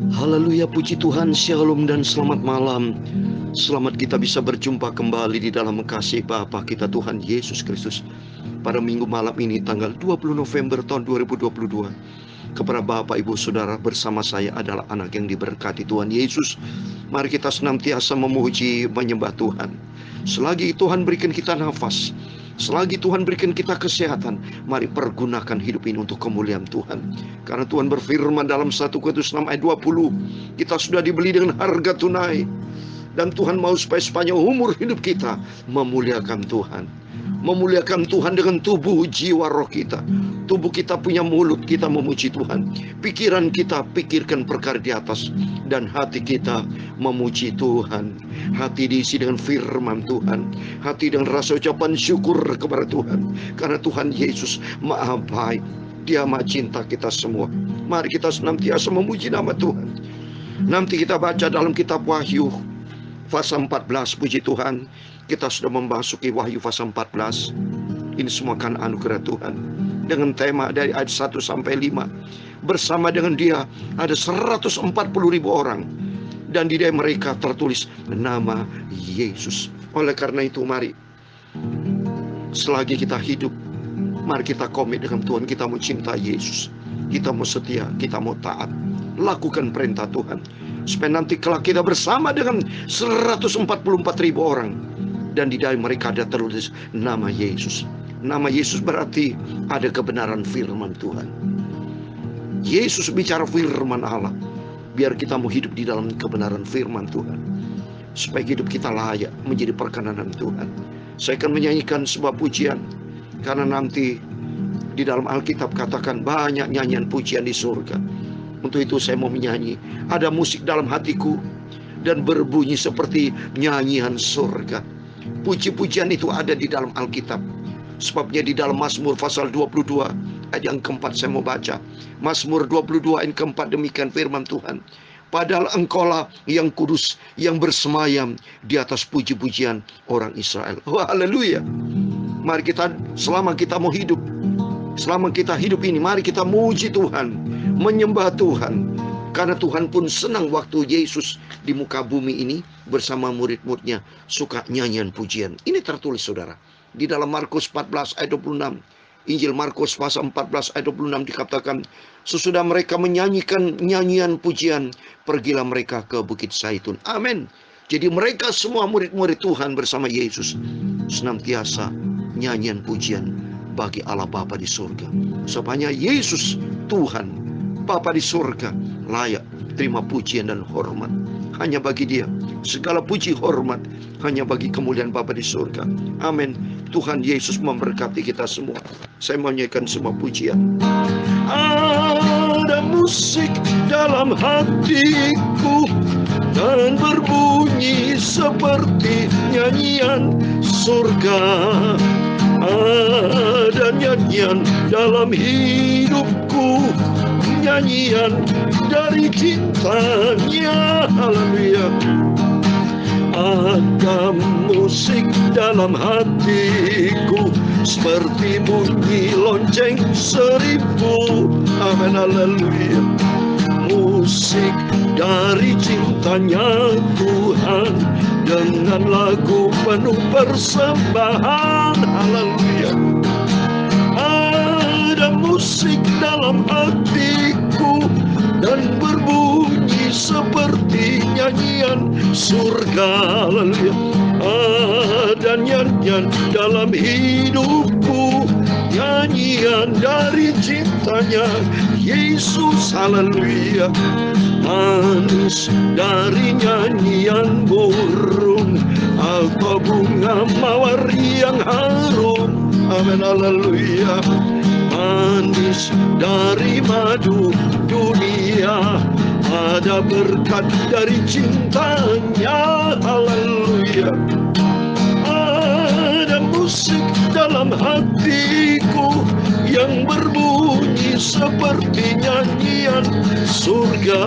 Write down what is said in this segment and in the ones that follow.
Haleluya, puji Tuhan, shalom dan selamat malam. Selamat kita bisa berjumpa kembali di dalam kasih Bapa kita Tuhan Yesus Kristus pada minggu malam ini tanggal 20 November tahun 2022. Kepada Bapak, Ibu, Saudara, bersama saya adalah anak yang diberkati Tuhan Yesus. Mari kita senantiasa memuji, menyembah Tuhan. Selagi Tuhan berikan kita nafas, selagi Tuhan berikan kita kesehatan, mari pergunakan hidup ini untuk kemuliaan Tuhan. Karena Tuhan berfirman dalam 1 Korintus 6 ayat 20, kita sudah dibeli dengan harga tunai. Dan Tuhan mau supaya sepanjang umur hidup kita memuliakan Tuhan. Memuliakan Tuhan dengan tubuh, jiwa, roh kita. Tubuh kita punya mulut, kita memuji Tuhan. Pikiran kita pikirkan perkara di atas. Dan hati kita memuji Tuhan. Hati diisi dengan firman Tuhan. Hati dengan rasa ucapan syukur kepada Tuhan. Karena Tuhan Yesus maha baik. Dia maha cinta kita semua. Mari kita senantiasa memuji nama Tuhan. Nanti kita baca dalam kitab Wahyu pasal 14, puji Tuhan. Kita sudah memasuki Wahyu pasal 14. Ini semua kan anugerah Tuhan. Dengan tema dari ayat 1 sampai 5. Bersama dengan dia ada 140.000 orang. Dan di dalam mereka tertulis nama Yesus. Oleh karena itu mari, selagi kita hidup, mari kita komit dengan Tuhan. Kita mau cinta Yesus, kita mau setia, kita mau taat. Lakukan perintah Tuhan, supaya nanti kelak kita bersama dengan 144.000 orang. Dan di dalam mereka ada tertulis nama Yesus. Nama Yesus berarti ada kebenaran firman Tuhan. Yesus bicara firman Allah. Biar kita mau hidup di dalam kebenaran firman Tuhan, supaya hidup kita layak menjadi perkenanan Tuhan. Saya akan menyanyikan sebuah pujian, karena nanti di dalam Alkitab katakan banyak nyanyian pujian di surga. Untuk itu saya mau menyanyi. Ada musik dalam hatiku dan berbunyi seperti nyanyian surga. Puji-pujian itu ada di dalam Alkitab. Sebabnya di dalam Mazmur pasal 22 ayat yang keempat saya mau baca. Mazmur 22 ayat keempat, demikian firman Tuhan. Padahal engkaulah yang kudus, yang bersemayam di atas puji-pujian orang Israel. Oh, haleluya. Mari kita, selama kita mau hidup, selama kita hidup ini, mari kita muji Tuhan, menyembah Tuhan. Karena Tuhan pun senang waktu Yesus di muka bumi ini bersama murid-muridnya suka nyanyian pujian. Ini tertulis saudara di dalam Markus 14 ayat 26. Injil Markus pasal 14 ayat 26 dikatakan, sesudah mereka menyanyikan nyanyian pujian, pergilah mereka ke Bukit Zaitun. Amin. Jadi mereka semua murid-murid Tuhan bersama Yesus senantiasa nyanyian pujian bagi Allah Bapa di surga. Supaya Yesus Tuhan Bapa di surga layak terima pujian dan hormat. Hanya bagi dia segala puji hormat, hanya bagi kemuliaan Bapa di surga. Amin. Tuhan Yesus memberkati kita semua. Saya menyanyikan semua pujian. Ada musik dalam hatiku dan berbunyi seperti nyanyian surga. Ada nyanyian dalam hidupku, nyanyian dari cintanya. Haleluya. Ada musik dalam hatiku seperti bunyi lonceng 1000. Amin, haleluya. Musik dari cintanya Tuhan, dengan lagu penuh persembahan. Haleluya. Ada musik dalam hatiku dan berbunyi seperti nyanyian surga. Haleluya. Ada nyanyian dalam hidupku, nyanyian dari cintanya Yesus. Haleluya. Manis dari nyanyian burung atau bunga mawar yang harum. Amin, haleluya. Manis dari madu dunia, ada berkat dari cintanya. Haleluya. Ada musik dalam hatiku yang berbunyi seperti nyanyian surga.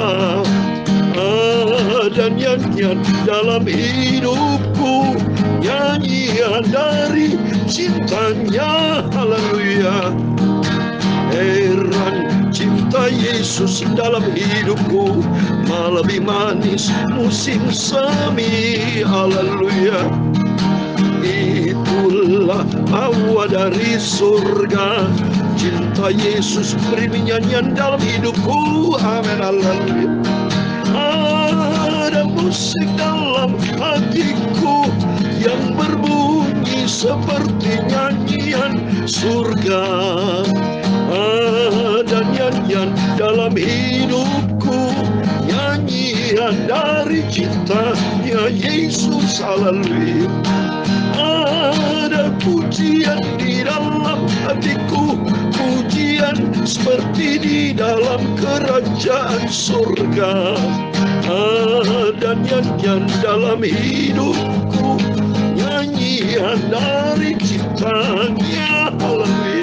Ada nyanyian dalam hidupku, nyanyian dari cintanya. Haleluya. Heran cinta Yesus Yesus dalam hidupku lebih manis musim semi. Haleluya. Itulah awal dari surga. Cinta Yesus beri nyanyian dalam hidupku. Amin. Haleluya. Ada musik dalam hatiku yang berbunyi seperti nyanyian surga. Ada nyanyian dalam hidupku, nyanyian dari cintanya Yesus. Haleluya. Ada pujian di dalam hatiku, pujian seperti di dalam kerajaan surga. Ada nyanyian dalam hidupku, nyanyian dari cintanya. Haleluya.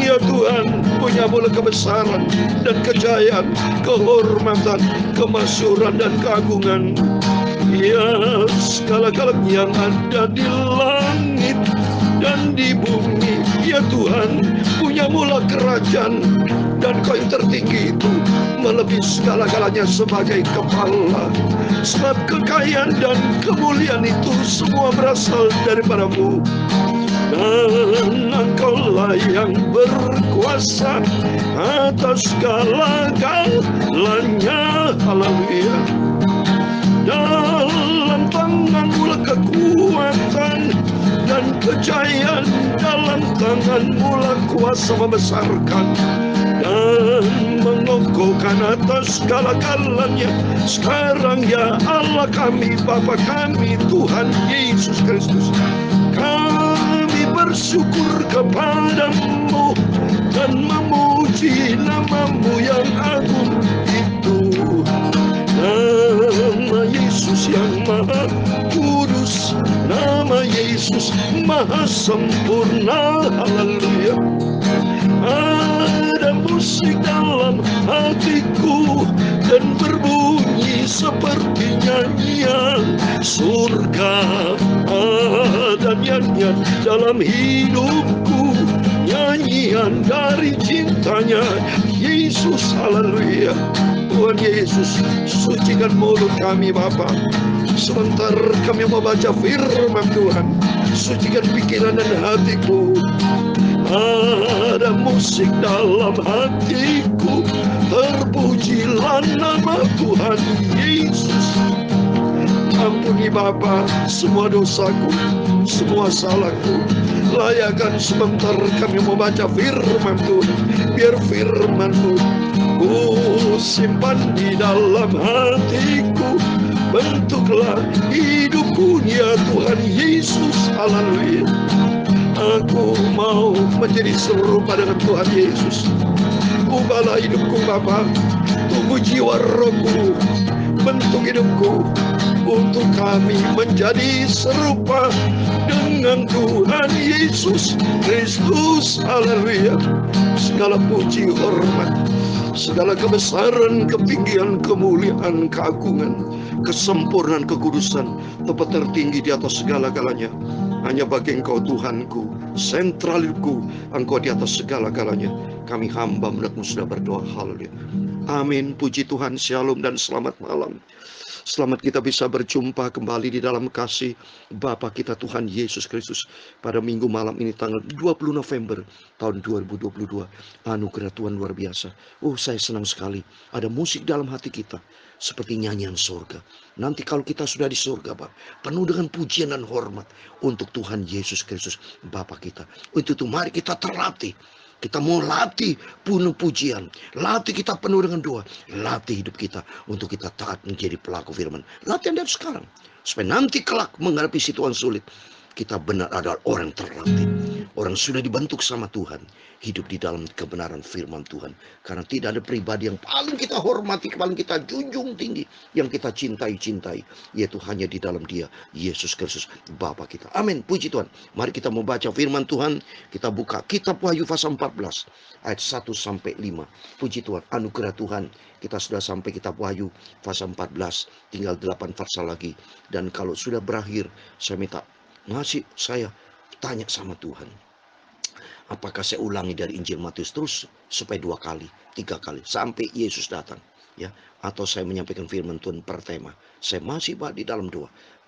Ya Tuhan, punya mula kebesaran dan kejayaan, kehormatan, kemasyhuran dan keagungan. Ya, segala-galanya yang ada di langit dan di bumi. Ya Tuhan, punya mula kerajaan, dan Kau yang tertinggi itu melebihi segala-galanya sebagai kepala. Sebab kekayaan dan kemuliaan itu semua berasal daripada-Mu. Dan Engkaulah yang berkuasa atas segala-galanya. Haleluya. Dalam tangan-Mu lah kekuatan dan kejayaan, dalam tangan-Mu lah kuasa membesarkan dan mengokohkan atas segala-galanya. Sekarang ya Allah kami, Bapa kami, Tuhan Yesus Kristus, kami bersyukur kepadamu dan memuji nama-Mu yang agung itu. Nama Yesus yang maha kudus, nama Yesus maha sempurna. Haleluya. Ada musik dalam hatiku dan berbunyi seperti nyanyian surga. Ada nyanyian dalam hidupku, nyanyian dari cintanya Yesus. Haleluya. Tuhan Yesus, sucikan mulut kami Bapa. Sebentar kami membaca firman Tuhan. Sucikan pikiran dan hatiku. Ada musik dalam hatiku, terpujilah nama Tuhan Yesus. Ampuni Bapa semua dosaku, semua salahku. Layakan sebentar kami membaca firman Tuhan. Biar firman-Mu simpan di dalam hatiku. Bentuklah hidupku ya Tuhan Yesus. Haleluya. Aku mau menjadi serupa dengan Tuhan Yesus. Ubahlah hidupku Bapa, tubuh jiwa rohku, bentuk hidupku untuk kami menjadi serupa dengan Tuhan Yesus Kristus. Haleluya. Segala puji hormat, segala kebesaran, ketinggian, kemuliaan, keagungan, kesempurnaan, kekudusan, tempat tertinggi di atas segala-galanya hanya bagi Engkau Tuhanku, sentral hidupku. Engkau di atas segala-galanya. Kami hamba menurut-Mu sudah berdoa. Haleluya. Amin. Puji Tuhan. Shalom dan selamat malam. Selamat kita bisa berjumpa kembali di dalam kasih Bapa kita Tuhan Yesus Kristus pada minggu malam ini tanggal 20 November tahun 2022. Anugerah Tuhan luar biasa. Saya senang sekali ada musik dalam hati kita seperti nyanyian surga. Nanti kalau kita sudah di surga Pak, penuh dengan pujian dan hormat untuk Tuhan Yesus Kristus Bapa kita. Untuk itu mari kita terlatih. Kita mau latih penuh pujian, latih kita penuh dengan doa, latih hidup kita untuk kita taat menjadi pelaku firman. Latihan dari sekarang, supaya nanti kelak menghadapi situasi sulit, kita benar adalah orang terlatih, orang sudah dibentuk sama Tuhan, hidup di dalam kebenaran firman Tuhan. Karena tidak ada pribadi yang paling kita hormati, paling kita junjung tinggi, yang kita cintai, yaitu hanya di dalam Dia, Yesus Kristus, Bapa kita. Amin, puji Tuhan. Mari kita membaca firman Tuhan. Kita buka kitab Wahyu pasal 14, ayat 1-5. Puji Tuhan, anugerah Tuhan. Kita sudah sampai kitab Wahyu pasal 14, tinggal 8 pasal lagi. Dan kalau sudah berakhir, saya minta, masih saya tanya sama Tuhan, Apakah saya ulangi dari Injil Matius terus supaya 2 kali, 3 kali sampai Yesus datang, ya? Atau saya menyampaikan firman Tuhan per tema? Saya masih di dalam doa.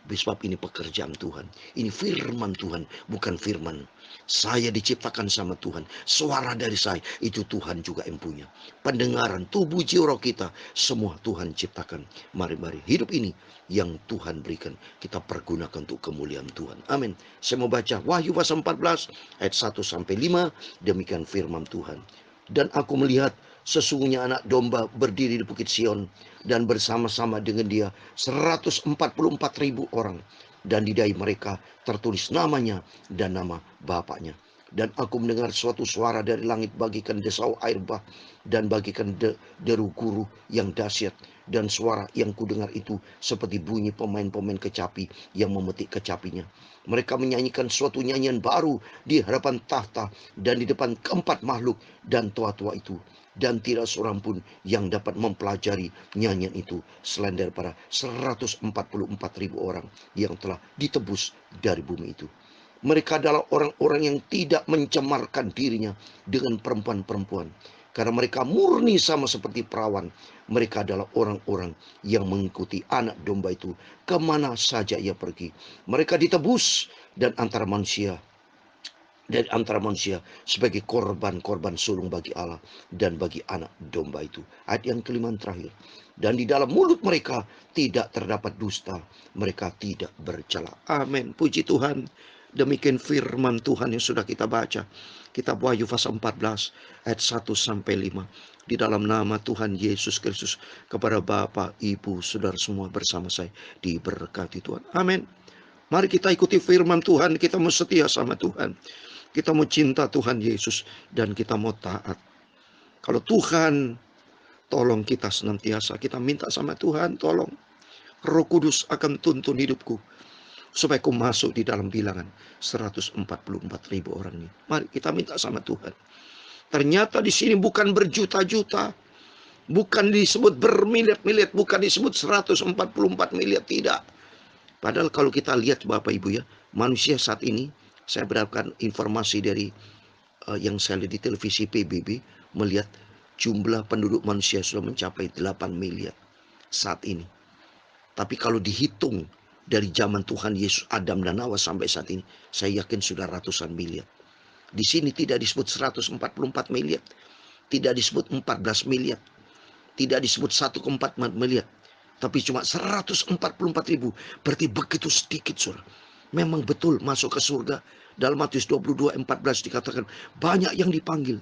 Sebab ini pekerjaan Tuhan. Ini firman Tuhan, bukan firman. Saya diciptakan sama Tuhan. Suara dari saya itu Tuhan juga yang punya. Pendengaran, tubuh, jiwa kita semua Tuhan ciptakan. Mari-mari hidup ini yang Tuhan berikan, kita pergunakan untuk kemuliaan Tuhan. Amin. Saya mau baca Wahyu pasal 14 ayat 1 sampai 5. Demikian firman Tuhan. Dan aku melihat sesungguhnya anak domba berdiri di bukit Sion, dan bersama-sama dengan dia 144.000 orang. Dan di dahi mereka tertulis namanya dan nama bapaknya. Dan aku mendengar suatu suara dari langit bagikan desau air bah, dan bagikan deru guru yang dahsyat. Dan suara yang kudengar itu seperti bunyi pemain-pemain kecapi yang memetik kecapinya. Mereka menyanyikan suatu nyanyian baru di hadapan tahta dan di depan keempat makhluk dan tua-tua itu. Dan tidak seorang pun yang dapat mempelajari nyanyian itu selain daripada 144.000 orang yang telah ditebus dari bumi itu. Mereka adalah orang-orang yang tidak mencemarkan dirinya dengan perempuan-perempuan, karena mereka murni sama seperti perawan. Mereka adalah orang-orang yang mengikuti anak domba itu kemana saja ia pergi. Mereka ditebus dan dari antara manusia sebagai korban-korban sulung bagi Allah dan bagi anak domba itu. Ayat yang kelima terakhir. Dan di dalam mulut mereka tidak terdapat dusta. Mereka tidak bercela. Amin. Puji Tuhan. Demikian firman Tuhan yang sudah kita baca. Kitab Wahyu pasal 14 ayat 1 sampai 5. Di dalam nama Tuhan Yesus Kristus, kepada Bapa, Ibu, Saudara semua bersama saya diberkati Tuhan. Amin. Mari kita ikuti firman Tuhan. Kita mau setia sama Tuhan. Kita mau cinta Tuhan Yesus dan kita mau taat. Kalau Tuhan tolong kita senantiasa, kita minta sama Tuhan, tolong Roh Kudus akan tuntun hidupku supaya aku masuk di dalam bilangan 144.000 orang ini. Mari kita minta sama Tuhan. Ternyata di sini bukan berjuta-juta, bukan disebut bermiliar-miliar, bukan disebut 144 miliar, tidak. Padahal kalau kita lihat Bapak Ibu ya, manusia saat ini, saya berdapatkan informasi dari yang saya lihat di televisi PBB, melihat jumlah penduduk manusia sudah mencapai 8 miliar saat ini. Tapi kalau dihitung dari zaman Tuhan Yesus, Adam dan Hawa sampai saat ini, saya yakin sudah ratusan miliar. Di sini tidak disebut 144 miliar, tidak disebut 14 miliar, tidak disebut 1,4 miliar, tapi cuma 144.000. Berarti begitu sedikit, saudara. Memang betul masuk ke surga. Dalam Matius 22:14 dikatakan banyak yang dipanggil,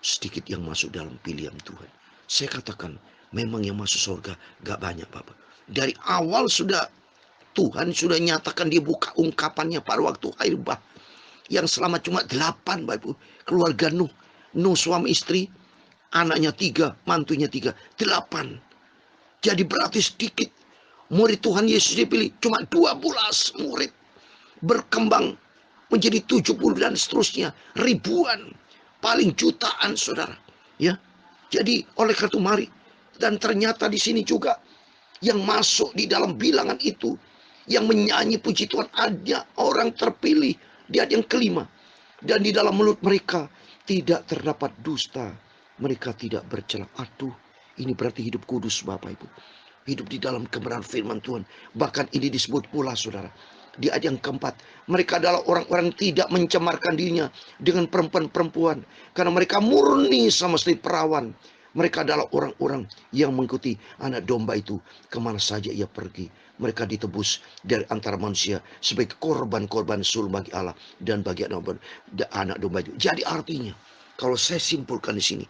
sedikit yang masuk dalam pilihan Tuhan. Saya katakan memang yang masuk surga gak banyak Bapak. Dari awal Tuhan sudah nyatakan, dia buka ungkapannya pada waktu air bah. Yang selamat cuma 8 Bapak. Keluarga Nuh. Nuh suami istri, anaknya 3, mantunya 3, 8. Jadi berarti sedikit. Murid Tuhan Yesus dipilih cuma 12 murid. Berkembang menjadi 70 dan seterusnya, ribuan, paling jutaan saudara. Ya. Jadi oleh karena itu mari, dan ternyata di sini juga yang masuk di dalam bilangan itu, yang menyanyi puji Tuhan, ada orang terpilih di ayat yang kelima. Dan di dalam mulut mereka tidak terdapat dusta, mereka tidak bercela. Aduh, ini berarti hidup kudus Bapak Ibu. Hidup di dalam kebenaran firman Tuhan. Bahkan ini disebut pula saudara, di ayat yang keempat, mereka adalah orang-orang yang tidak mencemarkan dirinya dengan perempuan-perempuan, karena mereka murni sama seperti perawan. Mereka adalah orang-orang yang mengikuti anak domba itu kemana saja ia pergi. Mereka ditebus dari antara manusia sebagai korban-korban sulung bagi Allah dan bagi anak domba itu. Jadi artinya, kalau saya simpulkan di sini,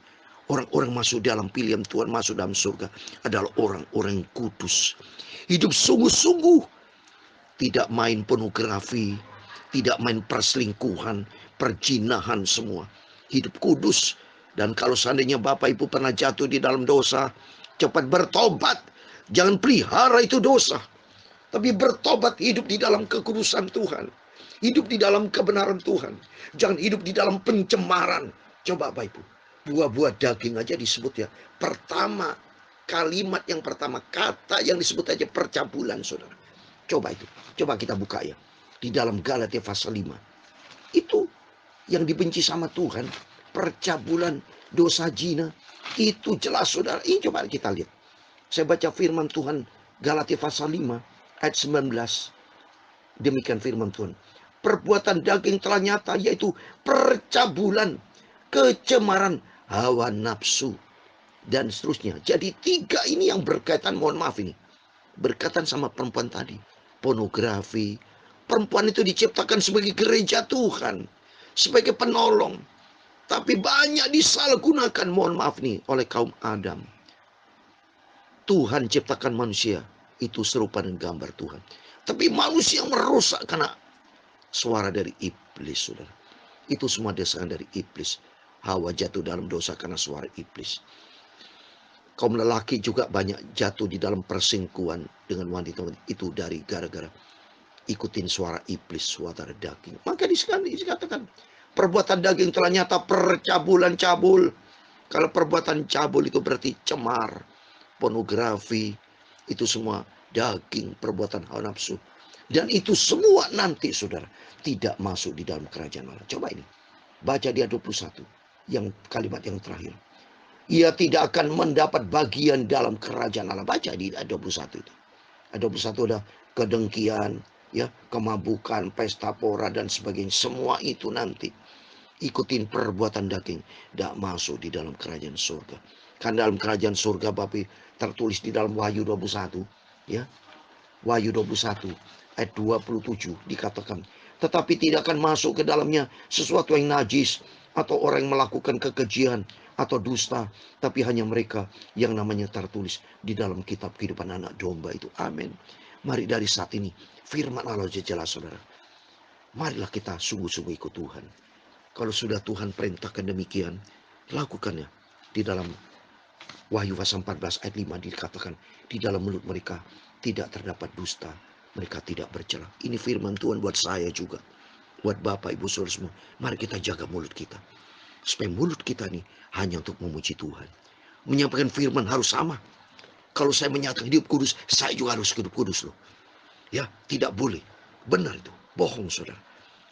orang-orang masuk dalam pilihan Tuhan, masuk dalam surga adalah orang-orang kudus. Hidup sungguh-sungguh, tidak main pornografi, tidak main perselingkuhan, perjinahan semua. Hidup kudus. Dan kalau seandainya Bapak Ibu pernah jatuh di dalam dosa, cepat bertobat. Jangan pelihara itu dosa. Tapi bertobat, hidup di dalam kekudusan Tuhan. Hidup di dalam kebenaran Tuhan. Jangan hidup di dalam pencemaran. Coba Bapak Ibu, buah-buah daging aja disebut ya. Pertama, kalimat yang pertama, kata yang disebut aja percabulan saudara. Coba itu, coba kita buka ya. Di dalam Galatia pasal 5. Itu yang dibenci sama Tuhan, percabulan, dosa zina, itu jelas saudara. Ini coba kita lihat. Saya baca firman Tuhan Galatia pasal 5 ayat 19. Demikian firman Tuhan. Perbuatan daging telah nyata, yaitu percabulan, kecemaran, hawa nafsu, dan seterusnya. Jadi 3 ini yang berkaitan, mohon maaf ini, berkaitan sama perempuan tadi. Pornografi. Perempuan itu diciptakan sebagai gereja Tuhan, sebagai penolong. Tapi banyak disalahgunakan, mohon maaf nih, oleh kaum Adam. Tuhan ciptakan manusia, itu serupa dengan gambar Tuhan. Tapi manusia merusak karena suara dari iblis, saudara. Itu semua dasarnya dari iblis. Hawa jatuh dalam dosa karena suara iblis. Kaum lelaki juga banyak jatuh di dalam persingkuhan dengan wanita. Itu dari gara-gara ikutin suara iblis, suara daging. Maka dikatakan perbuatan daging telah nyata, percabulan, cabul. Kalau perbuatan cabul itu berarti cemar, pornografi, itu semua daging, perbuatan hawa nafsu. Dan itu semua nanti, saudara, tidak masuk di dalam kerajaan Allah. Coba ini, baca di ayat 21, yang kalimat yang terakhir. Ia tidak akan mendapat bagian dalam kerajaan Allah. Baca di ayat 21 itu. Ayat 21 ada kedengkian, ya, kemabukan, pesta pora, dan sebagainya. Semua itu nanti ikutin perbuatan daging, tidak masuk di dalam kerajaan surga. Kan dalam kerajaan surga, Bapak, tertulis di dalam Wahyu 21, ya, Wahyu 21 ayat 27 dikatakan, tetapi tidak akan masuk ke dalamnya sesuatu yang najis, atau orang yang melakukan kekejian atau dusta, tapi hanya mereka yang namanya tertulis di dalam kitab kehidupan anak domba itu. Amin. Mari dari saat ini firman Allah jelas, saudara. Marilah kita sungguh-sungguh ikut Tuhan. Kalau sudah Tuhan perintahkan demikian, lakukannya. Di dalam Wahyu pasal 14 ayat 5 dikatakan, di dalam mulut mereka tidak terdapat dusta, mereka tidak bercela. Ini firman Tuhan buat saya juga, buat Bapak Ibu Saudara semua. Mari kita jaga mulut kita, supaya mulut kita nih hanya untuk memuji Tuhan. Menyampaikan firman harus sama. Kalau saya menyatakan hidup kudus, saya juga harus hidup kudus loh. Ya, tidak boleh. Benar itu, bohong saudara.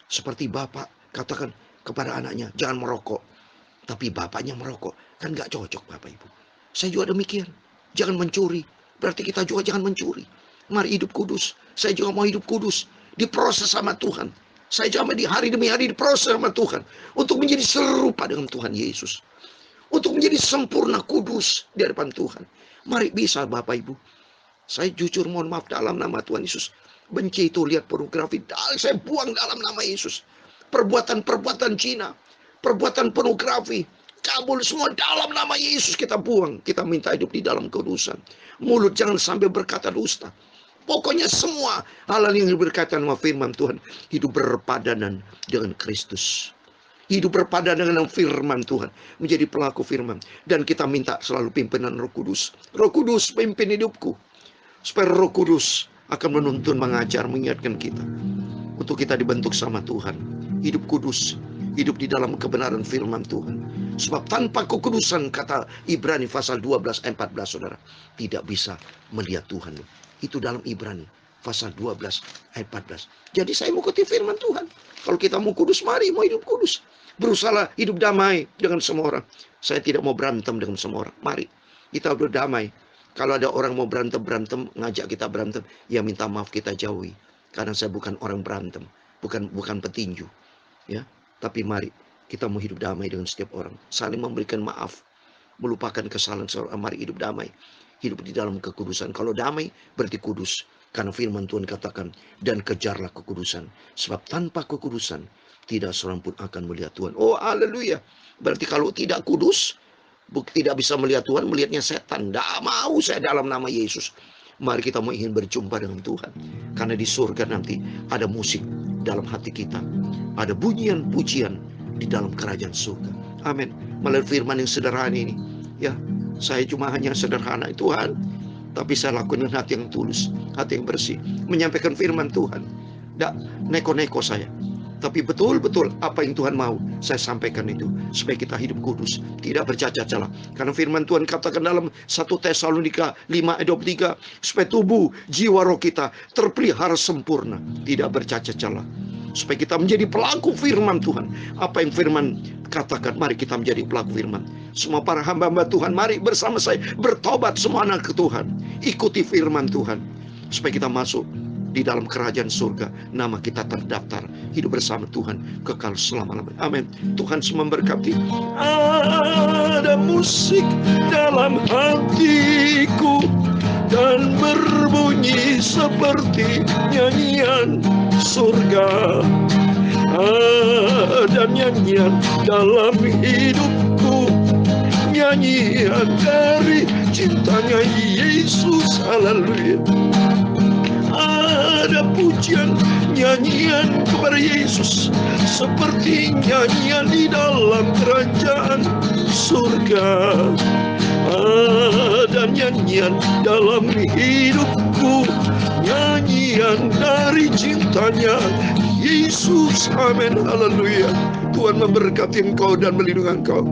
Seperti Bapak katakan kepada anaknya, jangan merokok, tapi bapaknya merokok, kan gak cocok Bapak Ibu. Saya juga demikian. Jangan mencuri, berarti kita juga jangan mencuri. Mari hidup kudus. Saya juga mau hidup kudus, diproses sama Tuhan. Saya juga di hari demi hari diproses sama Tuhan, untuk menjadi serupa dengan Tuhan Yesus, untuk menjadi sempurna kudus di hadapan Tuhan. Mari bisa Bapak Ibu. Saya jujur mohon maaf dalam nama Tuhan Yesus. Benci itu, lihat pornografi, saya buang dalam nama Yesus. Perbuatan-perbuatan zina, perbuatan pornografi, cabul, semua dalam nama Yesus kita buang. Kita minta hidup di dalam kudusan. Mulut jangan sampai berkata dusta. Pokoknya semua hal yang berkaitan sama firman Tuhan, hidup berpadanan dengan Kristus. Hidup berpadanan dengan firman Tuhan, menjadi pelaku firman. Dan kita minta selalu pimpinan Roh Kudus. Roh Kudus pimpin hidupku. Supaya Roh Kudus akan menuntun, mengajar, mengingatkan kita, untuk kita dibentuk sama Tuhan. Hidup kudus, hidup di dalam kebenaran firman Tuhan. Sebab tanpa kekudusan, kata Ibrani pasal 12 ayat 14, saudara, tidak bisa melihat Tuhan. Itu dalam Ibrani pasal 12 ayat 14. Jadi saya mau ikuti firman Tuhan. Kalau kita mau kudus, mari mau hidup kudus. Berusaha hidup damai dengan semua orang. Saya tidak mau berantem dengan semua orang. Mari kita berdamai. Kalau ada orang mau berantem, ngajak kita berantem, ya minta maaf, kita jauhi. Karena saya bukan orang berantem, bukan petinju, ya. Tapi mari kita mau hidup damai dengan setiap orang, saling memberikan maaf, melupakan kesalahan seorang. Mari hidup damai, hidup di dalam kekudusan. Kalau damai berarti kudus, karena firman Tuhan katakan, dan kejarlah kekudusan, sebab tanpa kekudusan tidak seorang pun akan melihat Tuhan. Oh haleluya. Berarti kalau tidak kudus, tidak bisa melihat Tuhan, melihatnya setan. Tidak mau saya dalam nama Yesus. Mari kita mau ingin berjumpa dengan Tuhan. Karena di surga nanti ada musik dalam hati kita, ada bunyian pujian di dalam kerajaan surga. Amin. Melalui firman yang sederhana ini, ya, saya cuma hanya sederhana Tuhan, tapi saya lakukan dengan hati yang tulus, hati yang bersih, menyampaikan firman Tuhan. Tidak neko-neko saya, tapi betul-betul apa yang Tuhan mau saya sampaikan itu, supaya kita hidup kudus, tidak bercacat celah. Karena firman Tuhan katakan dalam 1 Tesalonika 5 ayat 23, supaya tubuh, jiwa, roh kita terpelihara sempurna, tidak bercacat celah. supaya kita menjadi pelaku firman Tuhan. Apa yang firman katakan, mari kita menjadi pelaku firman. Semua para hamba-hamba Tuhan, mari bersama saya bertobat semua anak Tuhan. Ikuti firman Tuhan, supaya kita masuk di dalam kerajaan surga. Nama kita terdaftar hidup bersama Tuhan kekal selama-lamanya. Amin. Tuhan semua memberkati. Ada musik dalam hatiku dan berbunyi seperti nyanyian surga. Ada nyanyian dalam hidupku, nyanyian dari cintanya Yesus. Haleluya. Ada pujian, nyanyian kepada Yesus seperti nyanyian di dalam kerajaan surga. Ada nyanyian dalam hidupku, nyanyian dari cintanya Yesus. Amin. Haleluya. Tuhan memberkati engkau dan melindungi engkau.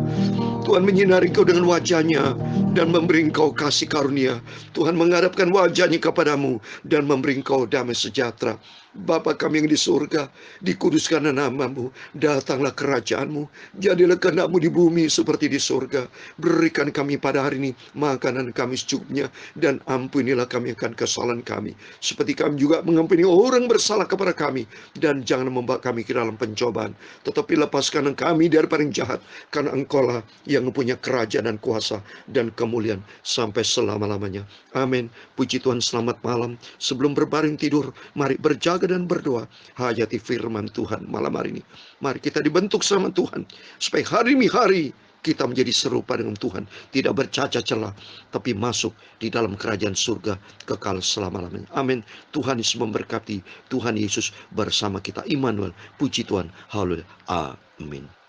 Tuhan menyinari engkau dengan wajahnya dan memberi engkau kasih karunia. Tuhan menghadapkan wajahnya kepadamu dan memberi engkau damai sejahtera. Bapa kami yang di surga, dikuduskanlah namamu, datanglah kerajaanmu, jadilah kehendakmu di bumi seperti di surga. Berikan kami pada hari ini makanan kami secukupnya, dan ampunilah kami akan kesalahan kami, seperti kami juga mengampuni orang bersalah kepada kami. Dan jangan membawa kami ke dalam pencobaan, tetapi lepaskan kami daripada yang jahat, karena engkaulah yang mempunyai kerajaan dan kuasa dan kemuliaan sampai selama-lamanya. Amin. Puji Tuhan, selamat malam. Sebelum berbaring tidur, mari berjaga dan berdoa. Hayati firman Tuhan malam hari ini. Mari kita dibentuk sama Tuhan, supaya hari demi hari kita menjadi serupa dengan Tuhan, tidak bercacat celah, tapi masuk di dalam kerajaan surga kekal selama-lamanya. Amin. Tuhan Yesus memberkati. Tuhan Yesus bersama kita. Immanuel. Puji Tuhan. Haleluya. Amin.